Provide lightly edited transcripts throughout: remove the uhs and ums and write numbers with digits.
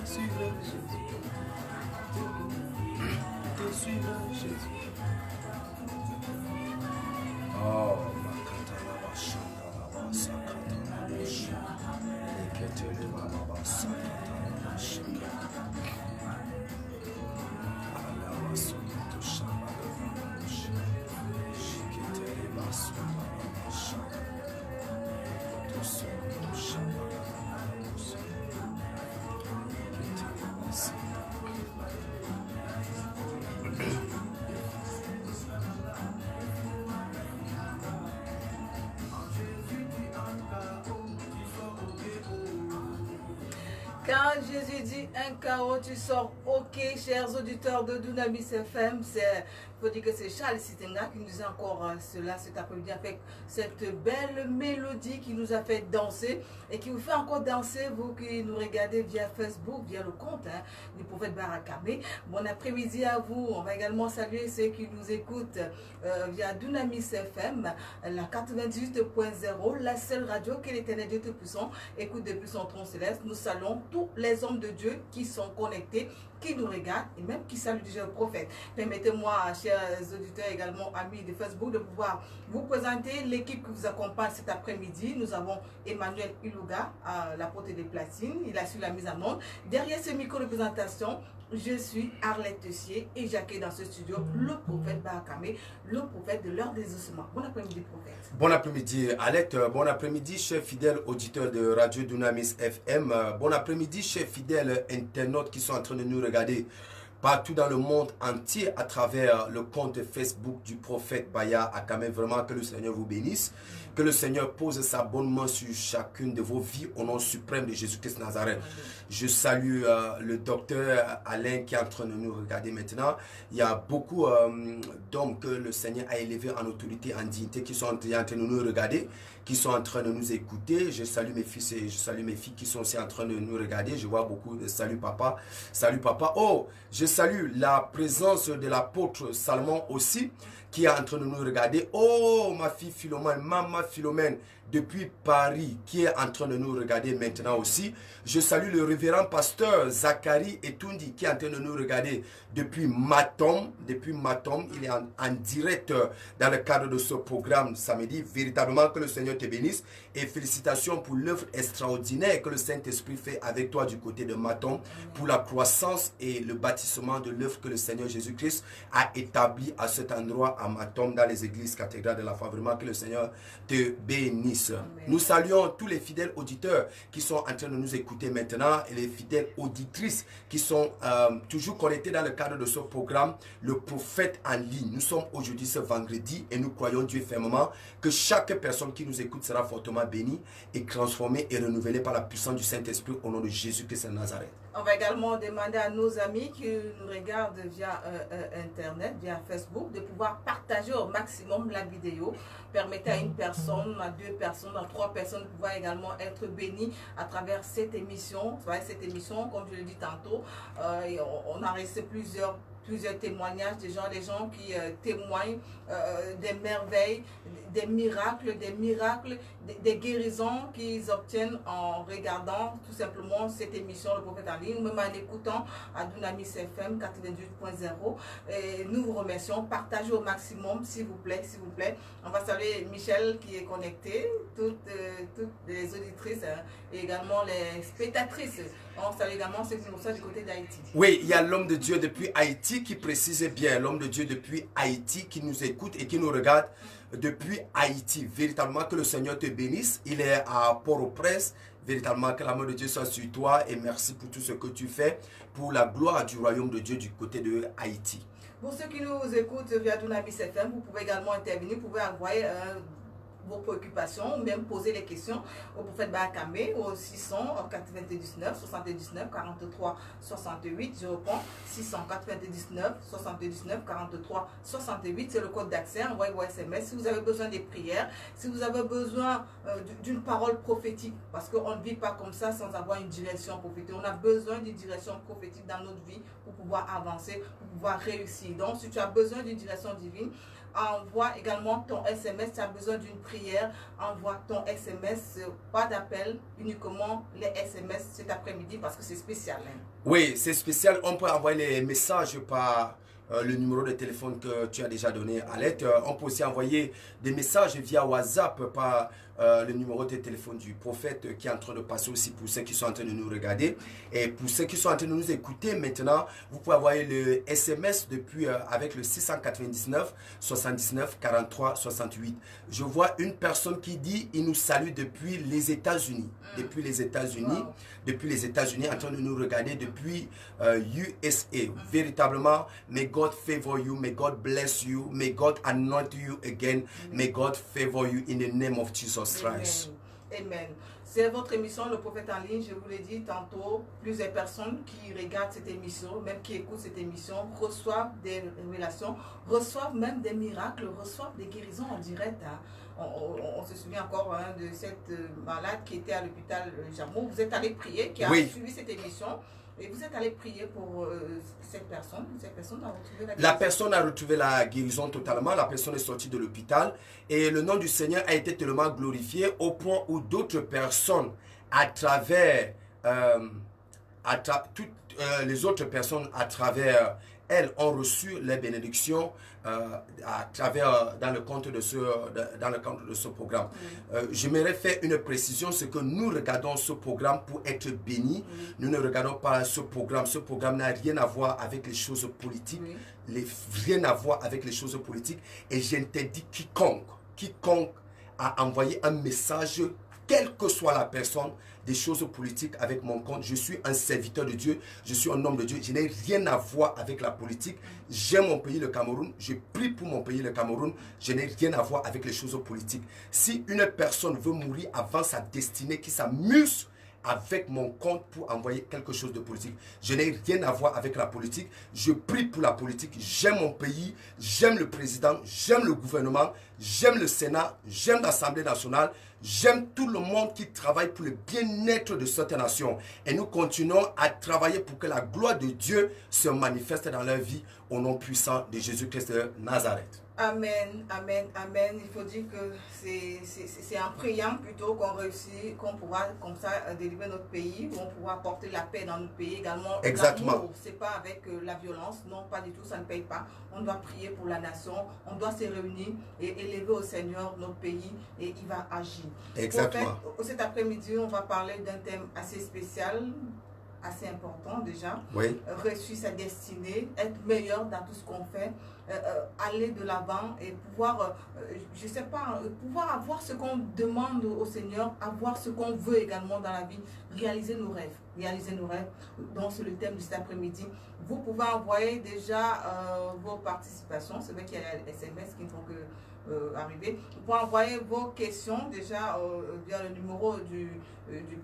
suivre Jésus. Te suivre Jésus. Oh, Makatalaba Shandalaba Sakatalaba Shandalaba Leketeleba Sakatalaba Shandalaba Alaba Sokoto Shandalaba Shiketeleba Shandalaba Shandalaba Lekoto Sokoto Shandalaba Leketeleba Shandalaba. Quand Jésus dit un chaos, tu sors ok, chers auditeurs de Dunamis FM. Il faut dire que c'est Charles Sitenga qui nous a encore cela cet après-midi avec cette belle mélodie qui nous a fait danser et qui vous fait encore danser, vous qui nous regardez via Facebook, via le compte du prophète Barakame. Bon après-midi à vous. On va également saluer ceux qui nous écoutent via Dunamis FM, la 98.0, la seule radio que l'Éternel Dieu Tout-Puissant écoute depuis son trône céleste. Nous saluons tous les hommes de Dieu qui sont connectés, qui nous regardent et même qui saluent déjà le prophète. Permettez-moi, chers auditeurs, également amis de Facebook, de pouvoir vous présenter l'équipe qui vous accompagne cet après-midi. Nous avons Emmanuel Ilouga à la porte des platines. Il a su la mise en onde. Derrière ce micro de présentation, je suis Arlette Tessier et j'accueille dans ce studio le prophète Barakame, le prophète de l'heure des ossements. Bon après-midi, prophète. Bon après-midi, Arlette. Bon après-midi, chers fidèles auditeurs de Radio Dunamis FM. Bon après-midi, chers fidèles internautes qui sont en train de nous regarder partout dans le monde entier à travers le compte Facebook du prophète Baya Akame. Vraiment que le Seigneur vous bénisse. Que le Seigneur pose sa bonne main sur chacune de vos vies au nom suprême de Jésus-Christ Nazareth. Je salue le docteur Alain qui est en train de nous regarder maintenant. Il y a beaucoup d'hommes que le Seigneur a élevés en autorité, en dignité, qui sont en train de nous regarder, qui sont en train de nous écouter. Je salue mes fils et je salue mes filles qui sont aussi en train de nous regarder. Je vois beaucoup de salut papa, salut papa. Oh, je salue la présence de l'apôtre Salomon aussi, qui est en train de nous regarder. Oh, ma fille Philomène, maman Philomène, depuis Paris, qui est en train de nous regarder maintenant aussi. Je salue le révérend pasteur Zachary Etundi, qui est en train de nous regarder depuis Matom. Depuis Matom, il est en direct dans le cadre de ce programme samedi. Véritablement que le Seigneur te bénisse. Et félicitations pour l'œuvre extraordinaire que le Saint-Esprit fait avec toi du côté de Matom, pour la croissance et le bâtissement de l'œuvre que le Seigneur Jésus-Christ a établi à cet endroit à Matom, dans les églises cathédrales de la foi. Vraiment que le Seigneur te bénisse. Amen. Nous saluons tous les fidèles auditeurs qui sont en train de nous écouter maintenant et les fidèles auditrices qui sont toujours connectés dans le cadre de ce programme, le prophète en ligne. Nous sommes aujourd'hui ce vendredi et nous croyons Dieu fermement que chaque personne qui nous écoute sera fortement bénie et transformée et renouvelée par la puissance du Saint-Esprit au nom de Jésus-Christ de Nazareth. On va également demander à nos amis qui nous regardent via Internet, via Facebook, de pouvoir partager au maximum la vidéo. Permettez à une personne, à deux personnes, à trois personnes de pouvoir également être bénies à travers cette émission. Cette émission, comme je l'ai dit tantôt, on a reçu plusieurs témoignages des gens qui témoignent des merveilles, des miracles, des guérisons qu'ils obtiennent en regardant tout simplement cette émission, le prophète en ligne, ou même en écoutant à Dunamis FM 98.0. Et nous vous remercions. Partagez au maximum, s'il vous plaît, s'il vous plaît. On va saluer Michel qui est connecté, toutes les auditrices et également les spectatrices. On salue également ceux qui nous sont du côté d'Haïti. Oui, il y a l'homme de Dieu depuis Haïti qui précise bien, l'homme de Dieu depuis Haïti qui nous écoute et qui nous regarde depuis Haïti. Véritablement que le Seigneur te bénisse. Il est à Port-au-Prince. Véritablement que l'amour de Dieu soit sur toi et merci pour tout ce que tu fais pour la gloire du royaume de Dieu du côté de Haïti. Pour ceux qui nous écoutent via Dunamis FM, vous pouvez également intervenir, vous pouvez envoyer vos préoccupations ou même poser les questions au prophète Barakame au 699 79 43 68. Je reprends 699 79 43 68. C'est le code d'accès. Envoyez vos SMS. Si vous avez besoin des prières, si vous avez besoin d'une parole prophétique, parce qu'on ne vit pas comme ça sans avoir une direction prophétique. On a besoin d'une direction prophétique dans notre vie pour pouvoir avancer, pour pouvoir réussir. Donc, si tu as besoin d'une direction divine, envoie également ton SMS. Tu as besoin d'une prière, envoie ton SMS. Pas d'appel, uniquement les SMS cet après-midi parce que c'est spécial. Hein. Oui, c'est spécial. On peut envoyer les messages par le numéro de téléphone que tu as déjà donné à l'aide. On peut aussi envoyer des messages via WhatsApp par le numéro de téléphone du prophète qui est en train de passer aussi pour ceux qui sont en train de nous regarder. Et pour ceux qui sont en train de nous écouter maintenant, vous pouvez envoyer le SMS depuis avec le 699 79 43 68. Je vois une personne qui dit il nous salue depuis les États-Unis. Depuis les États-Unis. Wow. Depuis les États-Unis, en train de nous regarder depuis USA. Véritablement, may God favor you, may God bless you, may God anoint you again, may God favor you in the name of Jesus Christ. Amen. C'est votre émission, le prophète en ligne. Je vous l'ai dit tantôt, plusieurs personnes qui regardent cette émission, même qui écoutent cette émission, reçoivent des révélations, reçoivent même des miracles, reçoivent des guérisons en direct. Hein. On se souvient encore de cette malade qui était à l'hôpital Jameau. Vous êtes allé prier, qui a suivi cette émission. Et vous êtes allé prier pour cette personne. Cette personne a retrouvé la guérison. La personne a retrouvé la guérison totalement. La personne est sortie de l'hôpital. Et le nom du Seigneur a été tellement glorifié au point où d'autres personnes, à travers toutes les autres personnes, à travers elles, ont reçu les bénédictions à travers dans le compte de ce programme. J'aimerais faire une précision, c'est que nous regardons ce programme pour être bénis. Nous ne regardons pas ce programme. Ce programme n'a rien à voir avec les choses politiques. Rien à voir avec les choses politiques. Et j'interdis quiconque a envoyé un message, quelle que soit la personne, des choses politiques avec mon compte. Je suis un serviteur de Dieu, je suis un homme de Dieu, je n'ai rien à voir avec la politique. J'aime mon pays, le Cameroun, je prie pour mon pays, le Cameroun, je n'ai rien à voir avec les choses politiques. Si une personne veut mourir avant sa destinée, qui s'amuse avec mon compte pour envoyer quelque chose de politique, je n'ai rien à voir avec la politique. Je prie pour la politique, j'aime mon pays, j'aime le président, j'aime le gouvernement, j'aime le Sénat, j'aime l'Assemblée nationale, j'aime tout le monde qui travaille pour le bien-être de cette nation. Et nous continuons à travailler pour que la gloire de Dieu se manifeste dans leur vie au nom puissant de Jésus-Christ de Nazareth. Amen, amen, amen. Il faut dire que c'est en priant plutôt qu'on réussit, qu'on pourra comme ça délivrer notre pays, qu'on pourra apporter la paix dans notre pays également. Exactement. C'est pas avec la violence, non, pas du tout, ça ne paye pas. On doit prier pour la nation, on doit se réunir et élever au Seigneur notre pays et il va agir. Exactement. Cet après-midi, on va parler d'un thème assez spécial, assez important déjà. Oui. Réussir sa destinée, être meilleur dans tout ce qu'on fait, aller de l'avant et pouvoir, je sais pas, pouvoir avoir ce qu'on demande au Seigneur, avoir ce qu'on veut également dans la vie, réaliser nos rêves. Réaliser nos rêves. Donc c'est le thème de cet après-midi. Vous pouvez envoyer déjà vos participations. C'est vrai qu'il y a les SMS qui ne font que arriver. Vous pouvez envoyer vos questions déjà via le numéro du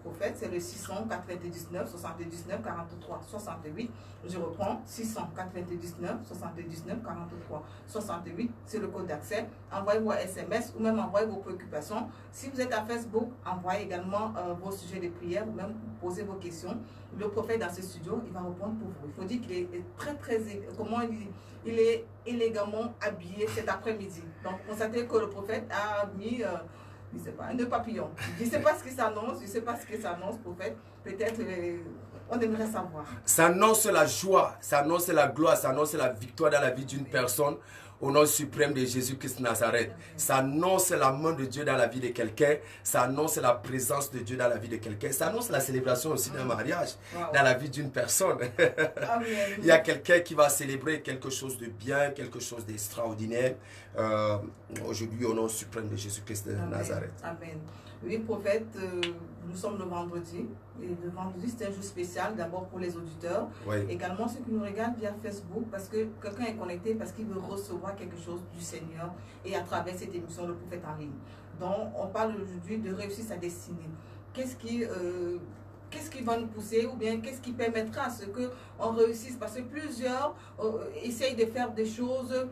prophète, c'est le 699 79 43 68. Je reprends, 699 79 43 68, c'est le code d'accès. Envoyez vos SMS ou même envoyez vos préoccupations. Si vous êtes à Facebook, envoyez également vos sujets de prière ou même posez vos questions. Le prophète dans ce studio, il va répondre pour vous. Il faut dire qu'il est très, comment il est élégamment habillé cet après-midi. Donc, constatez que le prophète a mis, je ne sais pas, un nœud papillon. Je ne sais pas ce qui s'annonce, je ne sais pas ce qui s'annonce, prophète. Peut-être, on aimerait savoir. Ça annonce la joie, ça annonce la gloire, ça annonce la victoire dans la vie d'une personne. Au nom suprême de Jésus-Christ Nazareth. Ça annonce la main de Dieu dans la vie de quelqu'un. Ça annonce la présence de Dieu dans la vie de quelqu'un. Ça annonce la célébration aussi d'un mariage dans la vie d'une personne. Il y a quelqu'un qui va célébrer quelque chose de bien, quelque chose d'extraordinaire. Aujourd'hui, au nom suprême de Jésus-Christ de Nazareth. Amen. Oui, prophète, nous sommes le vendredi. Et le vendredi, c'est un jour spécial, d'abord pour les auditeurs. Oui. Également ceux qui nous regardent via Facebook, parce que quelqu'un est connecté, parce qu'il veut recevoir quelque chose du Seigneur. Et à travers cette émission, le prophète en ligne. Donc, on parle aujourd'hui de réussir sa destinée. Qu'est-ce qui va nous pousser ou bien qu'est-ce qui permettra à ce qu'on réussisse? Parce que plusieurs essayent de faire des choses,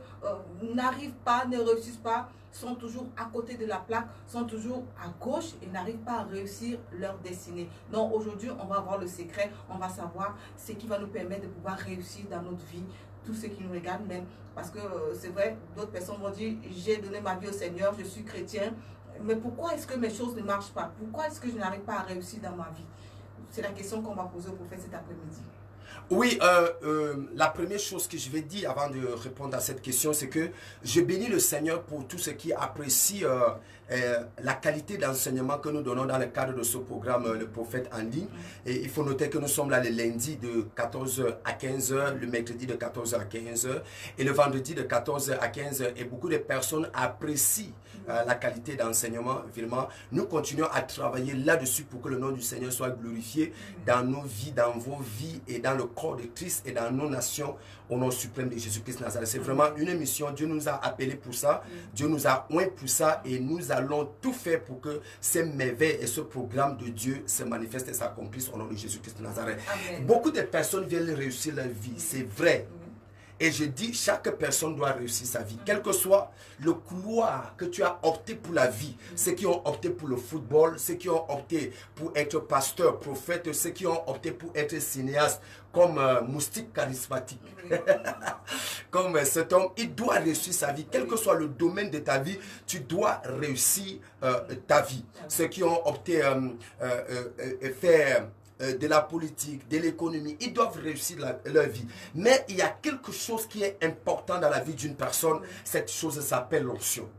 n'arrivent pas, ne réussissent pas, sont toujours à côté de la plaque, sont toujours à gauche et n'arrivent pas à réussir leur destinée. Donc aujourd'hui, on va avoir le secret, on va savoir ce qui va nous permettre de pouvoir réussir dans notre vie tous ceux qui nous regardent même. Parce que c'est vrai, d'autres personnes vont dire, j'ai donné ma vie au Seigneur, je suis chrétien. Mais pourquoi est-ce que mes choses ne marchent pas? Pourquoi est-ce que je n'arrive pas à réussir dans ma vie? C'est la question qu'on va poser au prophète cet après-midi. Oui, la première chose que je vais dire avant de répondre à cette question, c'est que je bénis le Seigneur pour tous ceux qui apprécient la qualité d'enseignement que nous donnons dans le cadre de ce programme, le prophète en ligne. Et il faut noter que nous sommes là le lundi de 14h à 15h, le mercredi de 14h à 15h et le vendredi de 14h à 15h. Et beaucoup de personnes apprécient la qualité d'enseignement. Vraiment, nous continuons à travailler là-dessus pour que le nom du Seigneur soit glorifié dans nos vies, dans vos vies et dans le corps de Christ et dans nos nations au nom suprême de Jésus-Christ Nazareth. C'est vraiment une mission. Dieu nous a appelés pour ça. Dieu nous a oints pour ça et nous allons tout faire pour que ces merveilles et ce programme de Dieu se manifestent et s'accomplissent au nom de Jésus-Christ Nazareth. Amen. Beaucoup de personnes viennent réussir leur vie, c'est vrai. Et je dis, chaque personne doit réussir sa vie. Quel que soit le couloir que tu as opté pour la vie, ceux qui ont opté pour le football, ceux qui ont opté pour être pasteur, prophète, ceux qui ont opté pour être cinéaste, comme moustique charismatique, comme cet homme, il doit réussir sa vie. Quel que soit le domaine de ta vie, tu dois réussir ta vie. Ceux qui ont opté faire de la politique, de l'économie, ils doivent réussir leur vie. Mais il y a quelque chose qui est important dans la vie d'une personne, cette chose s'appelle l'onction.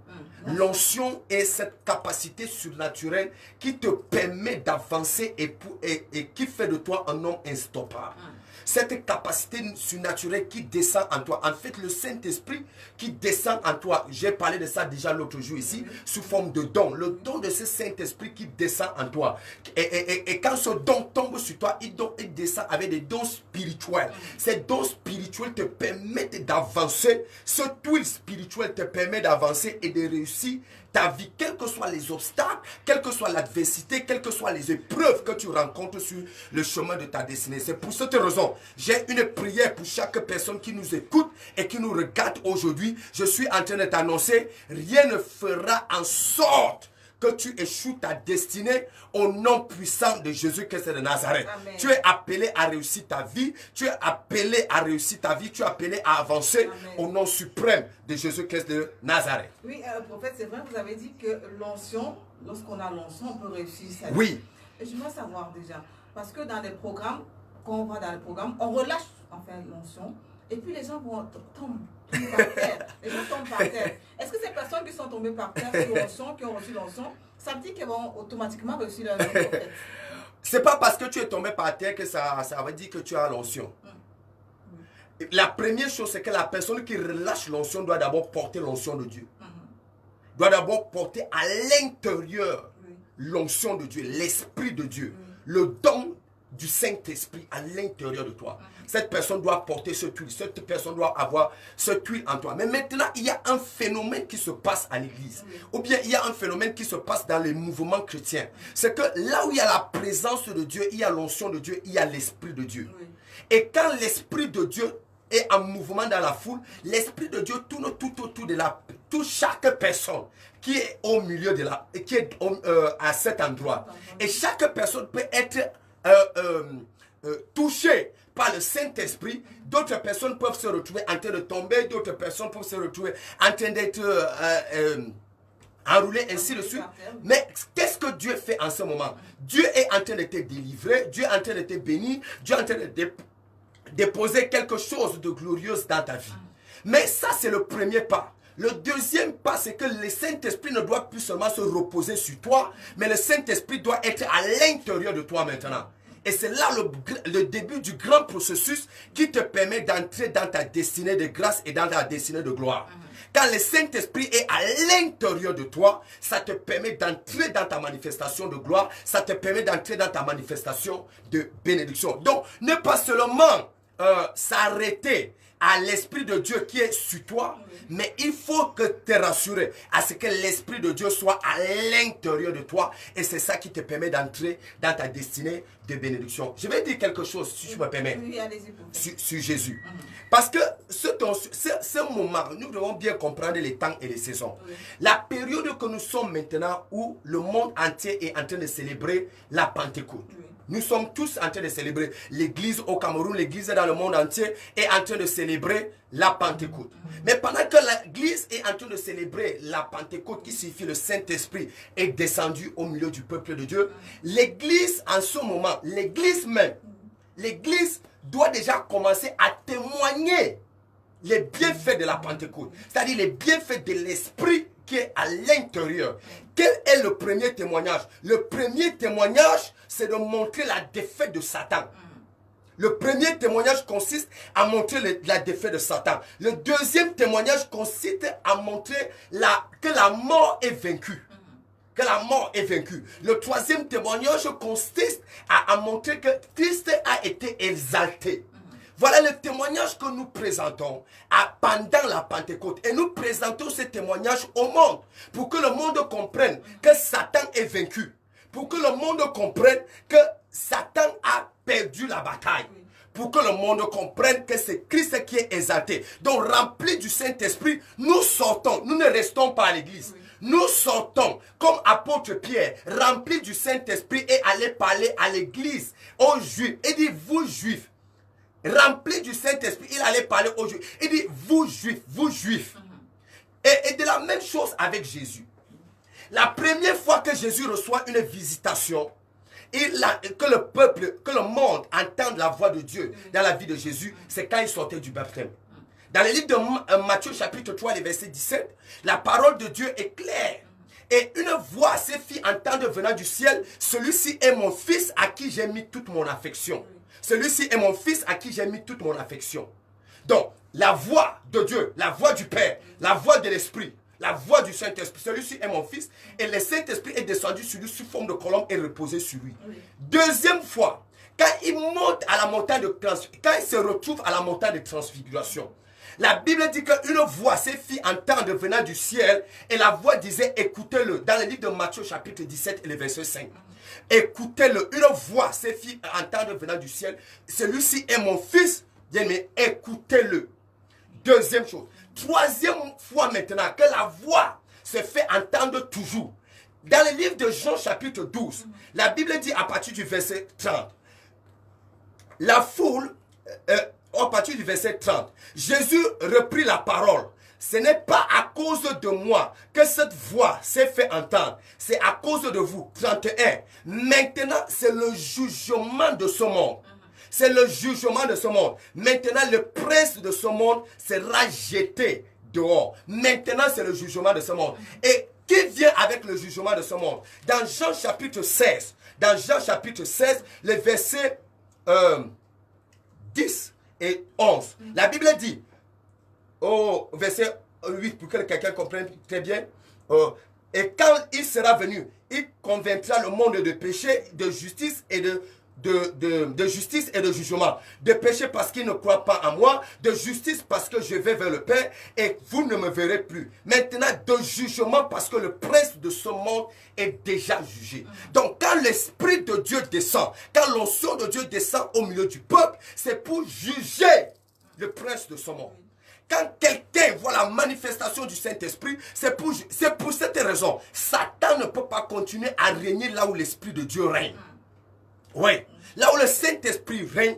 L'onction est cette capacité surnaturelle qui te permet d'avancer et qui fait de toi un homme instoppable. Cette capacité surnaturelle qui descend en toi. En fait, le Saint-Esprit qui descend en toi. J'ai parlé de ça déjà l'autre jour ici, sous forme de don. Le don de ce Saint-Esprit qui descend en toi. Et quand ce don tombe sur toi, il descend avec des dons spirituels. Ces dons spirituels te permettent d'avancer. Ce tuile spirituel te permet d'avancer et de réussir ta vie, quels que soient les obstacles, quelle que soit l'adversité, quelles que soient les épreuves que tu rencontres sur le chemin de ta destinée. C'est pour cette raison, j'ai une prière pour chaque personne qui nous écoute et qui nous regarde aujourd'hui. Je suis en train de t'annoncer, rien ne fera en sorte que tu échoues ta destinée au nom puissant de Jésus-Christ de Nazareth. Amen. Tu es appelé à réussir ta vie, tu es appelé à réussir ta vie, tu es appelé à avancer. Amen. Au nom suprême de Jésus-Christ de Nazareth. Oui, prophète, c'est vrai, vous avez dit que l'onction, lorsqu'on a l'onction, on peut réussir sa vie. Oui. Et je veux savoir déjà, parce que dans les programmes, quand on va dans le programme, on relâche enfin l'onction, et puis les gens tombent par terre. Les gens tombent par terre. Est-ce que ces personnes qui sont tombées par terre sur l'onction, qui ont reçu l'onction, ça veut dire qu'elles vont automatiquement réussir leur vie, en fait? C'est pas parce que tu es tombé par terre que ça veut dire que tu as l'onction. La première chose, c'est que la personne qui relâche l'onction doit d'abord porter l'onction de Dieu. Doit d'abord porter à l'intérieur l'onction de Dieu, l'Esprit de Dieu, le don du Saint-Esprit à l'intérieur de toi. Cette personne doit porter ce tuile, cette personne doit avoir ce tuile en toi. Mais maintenant, il y a un phénomène qui se passe à l'église. Ou bien il y a un phénomène qui se passe dans les mouvements chrétiens. C'est que là où il y a la présence de Dieu, il y a l'onction de Dieu, il y a l'Esprit de Dieu. Et quand l'Esprit de Dieu est en mouvement dans la foule, l'Esprit de Dieu tourne tout autour de toute chaque personne qui est au milieu de qui est à cet endroit. Et chaque personne peut être touchée par le Saint-Esprit. D'autres personnes peuvent se retrouver en train de tomber, d'autres personnes peuvent se retrouver en train d'être enroulées, ainsi de suite. Mais qu'est-ce que Dieu fait en ce moment? Dieu est en train de te délivrer, Dieu est en train de te bénir, Dieu est en train de déposer quelque chose de glorieux dans ta vie. Mais ça, c'est le premier pas. Le deuxième pas, c'est que le Saint-Esprit ne doit plus seulement se reposer sur toi, mais le Saint-Esprit doit être à l'intérieur de toi maintenant. Et c'est là le début du grand processus qui te permet d'entrer dans ta destinée de grâce et dans ta destinée de gloire. Quand le Saint-Esprit est à l'intérieur de toi, ça te permet d'entrer dans ta manifestation de gloire, ça te permet d'entrer dans ta manifestation de bénédiction. Donc, ne pas seulement s'arrêter à l'Esprit de Dieu qui est sur toi, mais il faut que tu te rassures à ce que l'Esprit de Dieu soit à l'intérieur de toi, et c'est ça qui te permet d'entrer dans ta destinée de bénédiction. Je vais dire quelque chose, si tu me permets, sur Jésus. Parce que ce moment, nous devons bien comprendre les temps et les saisons. La période que nous sommes maintenant, où le monde entier est en train de célébrer la Pentecôte. Nous sommes tous en train de célébrer. L'église au Cameroun, l'église dans le monde entier est en train de célébrer la Pentecôte. Mais pendant que l'église est en train de célébrer la Pentecôte, qui signifie le Saint-Esprit est descendu au milieu du peuple de Dieu, l'église en ce moment, l'église même, l'église doit déjà commencer à témoigner les bienfaits de la Pentecôte. C'est-à-dire les bienfaits de l'Esprit qui est à l'intérieur. Quel est le premier témoignage? Le premier témoignage, c'est de montrer la défaite de Satan. Le premier témoignage consiste à montrer la défaite de Satan. Le deuxième témoignage consiste à montrer que la mort est vaincue. Que la mort est vaincue. Le troisième témoignage consiste à montrer que Christ a été exalté. Voilà le témoignage que nous présentons pendant la Pentecôte. Et nous présentons ce témoignage au monde pour que le monde comprenne que Satan est vaincu. Pour que le monde comprenne que Satan a perdu la bataille. Pour que le monde comprenne que c'est Christ qui est exalté. Donc, rempli du Saint-Esprit, nous sortons. Nous ne restons pas à l'église. Nous sortons comme apôtre Pierre, rempli du Saint-Esprit et aller parler à l'église, aux Juifs. Et dit, vous Juifs, rempli du Saint-Esprit, il allait parler aux Juifs. Il dit, vous Juifs. Et de la même chose avec Jésus. La première fois que Jésus reçoit une visitation, que le peuple, que le monde entende la voix de Dieu dans la vie de Jésus, c'est quand il sortait du baptême. Dans le livre de Matthieu chapitre 3, verset 17, la parole de Dieu est claire. Et une voix s'est fit entendre venant du ciel, celui-ci est mon fils à qui j'ai mis toute mon affection. Celui-ci est mon fils à qui j'ai mis toute mon affection. Donc, la voix de Dieu, la voix du Père, la voix de l'Esprit, la voix du Saint-Esprit. Celui-ci est mon fils. Et le Saint-Esprit est descendu sur lui sous forme de colombe et reposé sur lui. Oui. Deuxième fois, quand il monte à la montagne de transfiguration, quand il se retrouve à la montagne de transfiguration, la Bible dit qu'une voix s'est fit entendre venant du ciel et la voix disait écoutez-le. Dans le livre de Matthieu chapitre 17 et le verset 5. Écoutez-le. Une voix s'est fit entendre venant du ciel. Celui-ci est mon fils. Bien, mais écoutez-le. Deuxième chose. Troisième fois maintenant que la voix se fait entendre toujours. Dans le livre de Jean chapitre 12, la Bible dit à partir du verset 30. La foule, à partir du verset 30, Jésus reprit la parole. Ce n'est pas à cause de moi que cette voix s'est fait entendre. C'est à cause de vous. 31. Maintenant, c'est le jugement de ce monde. C'est le jugement de ce monde. Maintenant, le prince de ce monde sera jeté dehors. Maintenant, c'est le jugement de ce monde. Et qui vient avec le jugement de ce monde? Dans Jean chapitre 16, le verset 10 et 11, la Bible dit, au verset 8, pour que quelqu'un comprenne très bien, et quand il sera venu, il convaincra le monde de péché, de justice et de justice et de jugement. De péché parce qu'il ne croit pas en moi, de justice parce que je vais vers le Père et vous ne me verrez plus. Maintenant, de jugement parce que le prince de ce monde est déjà jugé. Donc, quand l'Esprit de Dieu descend, quand l'onction de Dieu descend au milieu du peuple, c'est pour juger le prince de ce monde. Quand quelqu'un voit la manifestation du Saint-Esprit, c'est pour cette raison. Satan ne peut pas continuer à régner là où l'Esprit de Dieu règne. Oui. Là où le Saint-Esprit règne,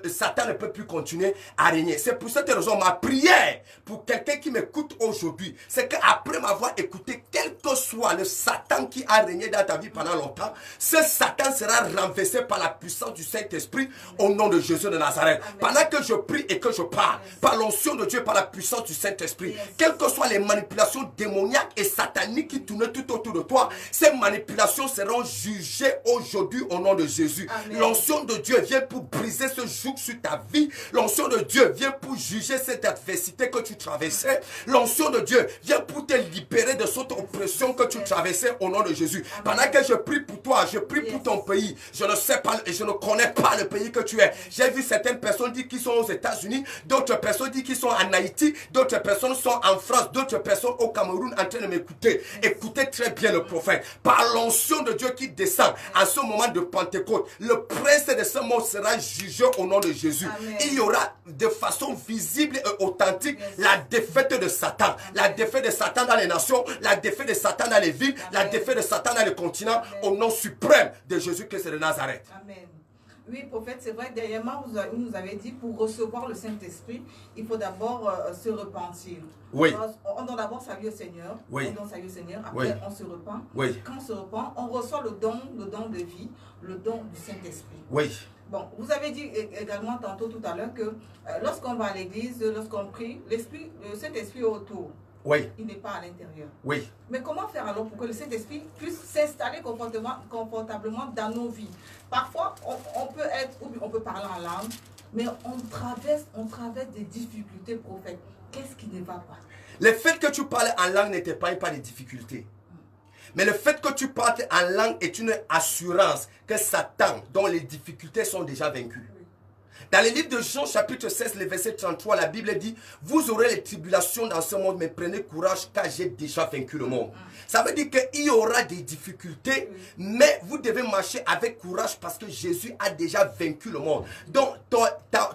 Satan ne peut plus continuer à régner. C'est pour cette raison, ma prière pour quelqu'un qui m'écoute aujourd'hui, c'est qu'après m'avoir écouté, quel que soit le Satan qui a régné dans ta vie pendant longtemps, ce Satan sera renversé par la puissance du Saint-Esprit au nom de Jésus de Nazareth. Amen. Pendant que je prie et que je parle, par l'onction de Dieu, par la puissance du Saint-Esprit, quelles que soient les manipulations démoniaques et sataniques qui tournent tout autour de toi, ces manipulations seront jugées aujourd'hui au nom de Jésus. L'onction de Dieu vient pour briser ce joug sur ta vie. L'onction de Dieu vient pour juger cette adversité que tu traversais. L'onction de Dieu vient pour te libérer de cette oppression que tu traversais au nom de Jésus. Pendant que je prie pour toi, je prie pour ton pays. Je ne sais pas et je ne connais pas le pays que tu es. J'ai vu certaines personnes dire qu'ils sont aux États-Unis, d'autres personnes dire qu'ils sont en Haïti, d'autres personnes sont en France, d'autres personnes au Cameroun en train de m'écouter. Écoutez très bien le prophète. Par l'onction de Dieu qui descend en ce moment de Pentecôte, le prince de ce monde sera jugé au nom de Jésus. Amen. Il y aura de façon visible et authentique la défaite de Satan. Amen. La défaite de Satan dans les nations, la défaite de Satan dans les villes, la défaite de Satan dans les continents, au nom suprême de Jésus-Christ de Nazareth. Amen. Oui, prophète, c'est vrai, dernièrement, vous nous avez dit, pour recevoir le Saint-Esprit, il faut d'abord se repentir. Oui. On donne d'abord sa vie au Seigneur. Oui. On donne sa vie au Seigneur. Après, on se repent. Oui. Quand on se repent, on reçoit le don de vie, le don du Saint-Esprit. Oui. Bon, vous avez dit également tantôt tout à l'heure que lorsqu'on va à l'église, lorsqu'on prie, le Saint-Esprit est autour. Oui. Il n'est pas à l'intérieur. Oui. Mais comment faire alors pour que le Saint-Esprit puisse s'installer confortablement dans nos vies? Parfois, on peut être, on peut parler en langue, mais on traverse des difficultés, prophète. Qu'est-ce qui ne va pas? Le fait que tu parles en langue n'était pas des difficultés. Mais le fait que tu parles en langue est une assurance que Satan, dont les difficultés sont déjà vaincues. Dans le livre de Jean, chapitre 16, le verset 33, la Bible dit, vous aurez les tribulations dans ce monde, mais prenez courage car j'ai déjà vaincu le monde. Ça veut dire qu'il y aura des difficultés, mais vous devez marcher avec courage parce que Jésus a déjà vaincu le monde. Donc,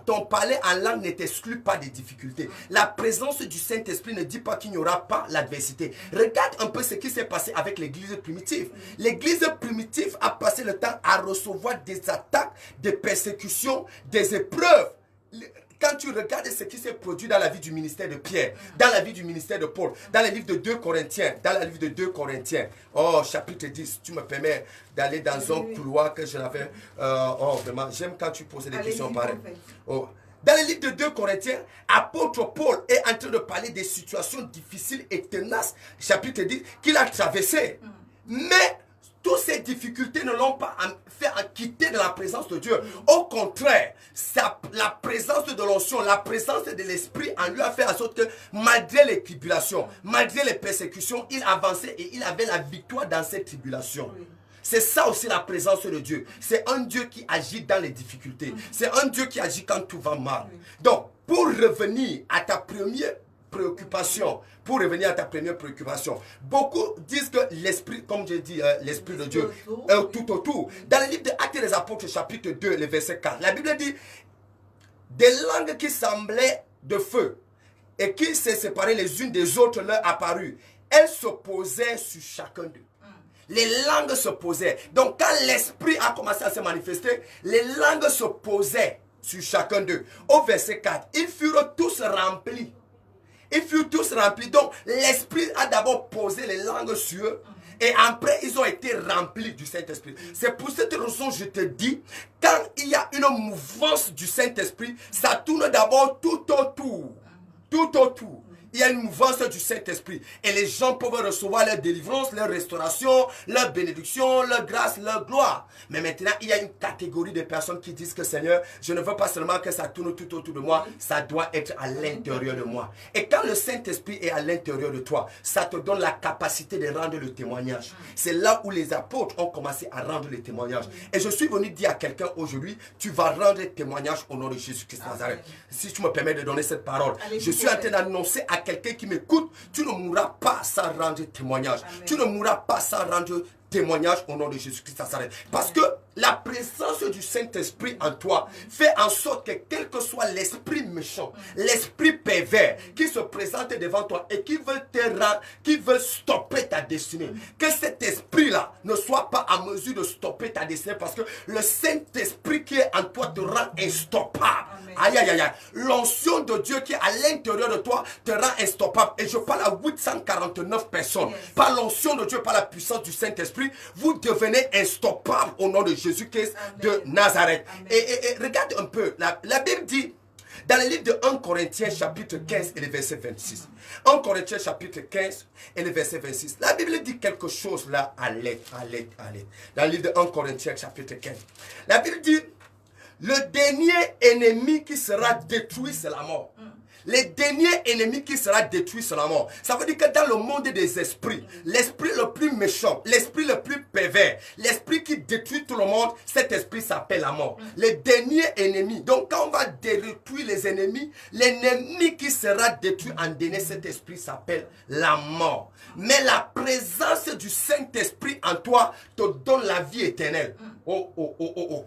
ton parler en langue ne t'exclut pas des difficultés. La présence du Saint-Esprit ne dit pas qu'il n'y aura pas l'adversité. Regarde un peu ce qui s'est passé avec l'église primitive. L'église primitive a passé le temps à recevoir des attaques, des persécutions, des épreuves. Quand tu regardes ce qui s'est produit dans la vie du ministère de Pierre, dans la vie du ministère de Paul, dans le livre de 2 Corinthiens, oh chapitre 10, tu me permets d'aller dans un couloir que je n'avais, vraiment, j'aime quand tu poses des questions pareilles. Oh. Dans le livre de 2 Corinthiens, apôtre Paul est en train de parler des situations difficiles et tenaces, chapitre 10, qu'il a traversées. Mais toutes ces difficultés ne l'ont pas fait quitter de la présence de Dieu. Au contraire, la présence de l'onction, la présence de l'Esprit en lui a fait en sorte que malgré les tribulations, malgré les persécutions, il avançait et il avait la victoire dans ces tribulations. C'est ça aussi la présence de Dieu. C'est un Dieu qui agit dans les difficultés. C'est un Dieu qui agit quand tout va mal. Donc, pour revenir à ta première préoccupation, beaucoup disent que l'esprit, comme j'ai dit, l'esprit de Dieu est tout autour. Dans le livre de Actes des Apôtres, chapitre 2, le verset 4, la Bible dit des langues qui semblaient de feu et qui se séparaient les unes des autres leur apparurent. Elles s'opposaient sur chacun d'eux. Les langues s'opposaient. Donc, quand l'esprit a commencé à se manifester, les langues s'opposaient sur chacun d'eux. Au verset 4, ils furent tous remplis. Ils furent tous remplis. Donc, l'Esprit a d'abord posé les langues sur eux. Et après, ils ont été remplis du Saint-Esprit. C'est pour cette raison que je te dis, quand il y a une mouvance du Saint-Esprit, ça tourne d'abord tout autour. Tout autour. Il y a une mouvance du Saint-Esprit. Et les gens peuvent recevoir leur délivrance, leur restauration, leur bénédiction, leur grâce, leur gloire. Mais maintenant, il y a une catégorie de personnes qui disent que Seigneur, je ne veux pas seulement que ça tourne tout autour de moi, ça doit être à l'intérieur de moi. Et quand le Saint-Esprit est à l'intérieur de toi, ça te donne la capacité de rendre le témoignage. C'est là où les apôtres ont commencé à rendre le témoignage. Et je suis venu dire à quelqu'un aujourd'hui, tu vas rendre témoignage au nom de Jésus-Christ de Nazareth. Si tu me permets de donner cette parole, je suis en train d'annoncer à quelqu'un qui m'écoute, tu ne mourras pas sans rendre témoignage. Amen. Tu ne mourras pas sans rendre témoignage au nom de Jésus-Christ. Parce que la présence du Saint-Esprit en toi fait en sorte que quel que soit l'esprit méchant, l'esprit pervers qui se présente devant toi et qui veut stopper ta destinée, que cet esprit-là ne soit pas en mesure de stopper ta destinée parce que le Saint-Esprit qui est en toi te rend instoppable. Aïe, aïe, aïe. L'onction de Dieu qui est à l'intérieur de toi te rend instoppable. Et je parle à 849 personnes. Par l'onction de Dieu, par la puissance du Saint-Esprit, vous devenez instoppable au nom de Jésus-Christ de Nazareth. Et regarde un peu, la Bible dit, dans le livre de 1 Corinthiens chapitre 15 et le verset 26. 1 Corinthiens chapitre 15 et le verset 26. La Bible dit quelque chose là à l'aide. Dans le livre de 1 Corinthiens chapitre 15. La Bible dit, le dernier ennemi qui sera détruit, c'est la mort. Le dernier ennemi qui sera détruit, c'est la mort. Ça veut dire que dans le monde des esprits, l'esprit le plus méchant, l'esprit le plus pervers, l'esprit qui détruit tout le monde, cet esprit s'appelle la mort. Le dernier ennemi. Donc quand on va détruire les ennemis, l'ennemi qui sera détruit en dernier, cet esprit s'appelle la mort. Mais la présence du Saint-Esprit en toi te donne la vie éternelle. Oh, oh, oh, oh, oh.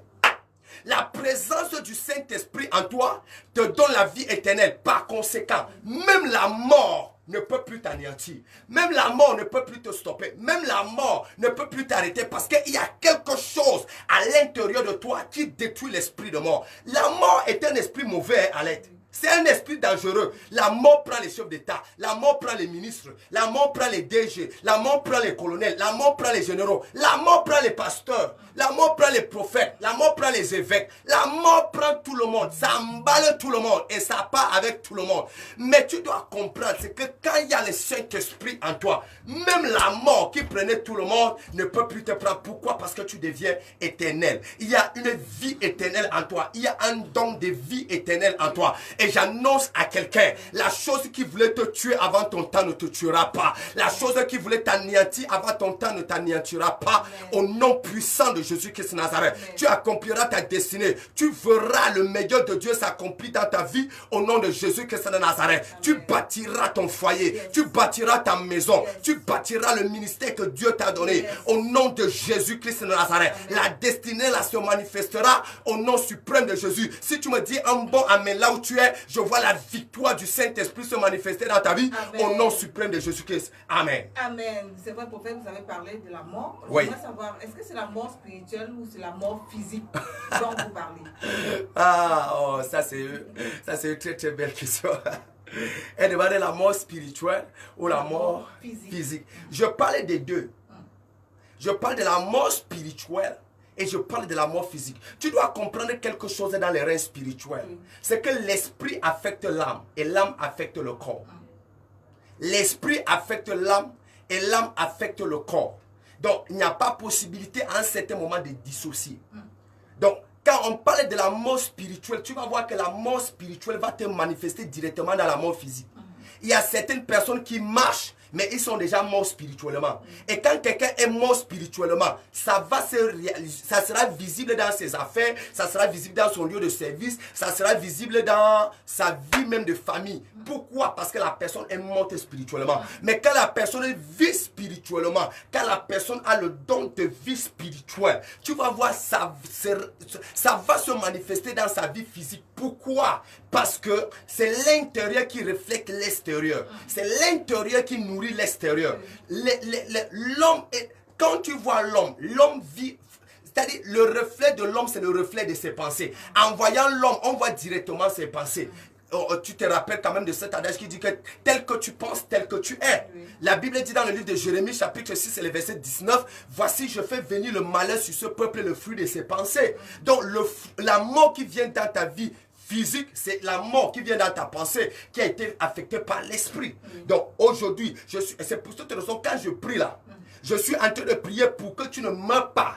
La présence du Saint-Esprit en toi te donne la vie éternelle. Par conséquent, même la mort ne peut plus t'anéantir. Même la mort ne peut plus te stopper. Même la mort ne peut plus t'arrêter parce qu'il y a quelque chose à l'intérieur de toi qui détruit l'esprit de mort. La mort est un esprit mauvais, Alette. C'est un esprit dangereux. La mort prend les chefs d'État, la mort prend les ministres, la mort prend les DG, la mort prend les colonels, la mort prend les généraux, la mort prend les pasteurs, la mort prend les prophètes, la mort prend les évêques, la mort prend tout le monde, ça emballe tout le monde et ça part avec tout le monde. Mais tu dois comprendre, c'est que quand il y a le Saint-Esprit en toi, même la mort qui prenait tout le monde ne peut plus te prendre. Pourquoi? Parce que tu deviens éternel. Il y a une vie éternelle en toi. Il y a un don de vie éternelle en toi. Et j'annonce à quelqu'un, la chose qui voulait te tuer avant ton temps ne te tuera pas. La chose qui voulait t'anéantir avant ton temps ne t'anéantira pas. Amen. Au nom puissant de Jésus-Christ de Nazareth, amen, tu accompliras ta destinée. Tu verras le meilleur de Dieu s'accomplir dans ta vie au nom de Jésus-Christ de Nazareth. Amen. Tu bâtiras ton foyer, yes, tu bâtiras ta maison, yes, tu bâtiras le ministère que Dieu t'a donné, yes, au nom de Jésus-Christ de Nazareth. Amen. La destinée là se manifestera au nom suprême de Jésus. Si tu me dis un bon amen là où tu es, je vois la victoire du Saint-Esprit se manifester dans ta vie. Amen. Au nom suprême de Jésus-Christ. Amen. Amen. C'est vrai, prophète, vous avez parlé de la mort. Oui. Je voudrais savoir, est-ce que c'est la mort spirituelle ou c'est la mort physique dont vous parlez? Ah, oh, ça c'est une très très belle question. Elle demandait la mort spirituelle ou la mort physique. Je parlais des deux. Je parle de la mort spirituelle et je parle de la mort physique. Tu dois comprendre quelque chose dans les reins spirituels. C'est que l'esprit affecte l'âme et l'âme affecte le corps. L'esprit affecte l'âme et l'âme affecte le corps. Donc, il n'y a pas possibilité à un certain moment de dissocier. Donc, quand on parle de la mort spirituelle, tu vas voir que la mort spirituelle va te manifester directement dans la mort physique. Il y a certaines personnes qui marchent, mais ils sont déjà morts spirituellement. Et quand quelqu'un est mort spirituellement, ça sera visible dans ses affaires, ça sera visible dans son lieu de service, ça sera visible dans sa vie même de famille. Pourquoi? Parce que la personne est morte spirituellement. Mais quand la personne vit spirituellement, quand la personne a le don de vie spirituelle, tu vas voir ça va se manifester dans sa vie physique. Pourquoi? Parce que c'est l'intérieur qui reflète l'extérieur. C'est l'intérieur qui nourrit l'extérieur. L'homme, quand tu vois l'homme vit, c'est-à-dire le reflet de l'homme, c'est le reflet de ses pensées. En voyant l'homme, on voit directement ses pensées. Tu te rappelles quand même de cet adage qui dit que tel que tu penses, tel que tu es. Oui. La Bible dit dans le livre de Jérémie, chapitre 6, et le verset 19, voici, je fais venir le malheur sur ce peuple, le fruit de ses pensées. Donc, la mort qui vient dans ta vie physique, c'est la mort qui vient dans ta pensée, qui a été affectée par l'esprit. Donc, aujourd'hui, c'est pour cette raison, quand je prie là, je suis en train de prier pour que tu ne meurs pas